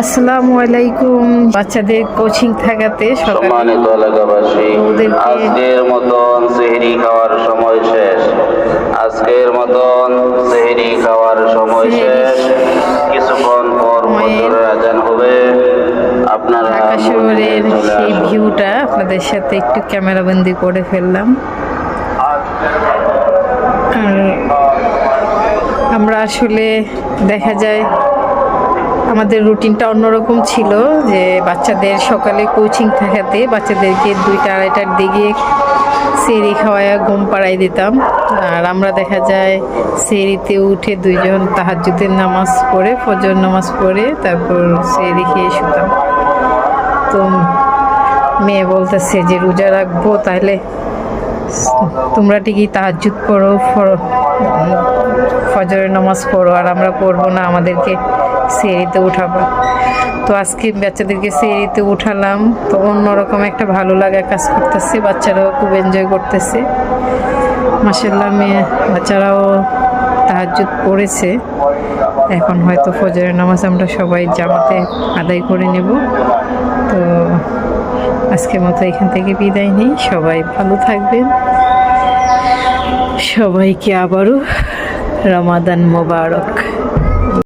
আসসালামু আলাইকুম। বাচ্চাদের কোচিং থাকাতে সম্মানিত এলাকাবাসী, আজকের মতন সেহরি খাওয়ার সময় শেষ। আজকের মতন সেহরি খাওয়ার সময় শেষ। কিছুক্ষণ পর ফজরের আজান হবে। আপনারা ঢাকা শহরের সেই ভিউটা আপনাদের সাথে একটু ক্যামেরাবন্দি করে ফেললাম। আমরা আসলে দেখা যায় আমাদের রুটিনটা অন্যরকম ছিল, যে বাচ্চাদের সকালে কোচিং থাকাতে বাচ্চাদেরকে 2টা-2:30টার দিকে সেহরি খাওয়ায় ঘুম পাড়াই দিতাম। আর আমরা দেখা যায় সেহরিতে উঠে দুইজন তাহাজ্জুদের নামাজ পড়ে, ফজর নামাজ পড়ে তারপর সেহরি খেয়ে শুতাম। তো মেয়ে বলতেছে যে রোজা রাখবো, তাহলে তোমরা ঠিকই তাহাজ্জুদ পড়ো, ফজরের নামাজ পড়ো, আর আমরা পড়বো না, আমাদেরকে সেহরিতে উঠাবো। তো আজকে বাচ্চাদেরকে সেহরিতে উঠালাম। তো অন্যরকম একটা ভালো লাগা কাজ করতেছে, বাচ্চারাও খুব এনজয় করতেছে। মাশাআল্লাহ, মেয়ে বাচ্চারাও তাহাজ্জুদ পড়েছে। এখন হয়তো ফজরের নামাজ আমরা সবাই জামাতে আদায় করে নেব। তো আজকের মতো এখান থেকে বিদায় নেই। সবাই ভালো থাকবেন। সবাইকে আবারও রমাদান মোবারক।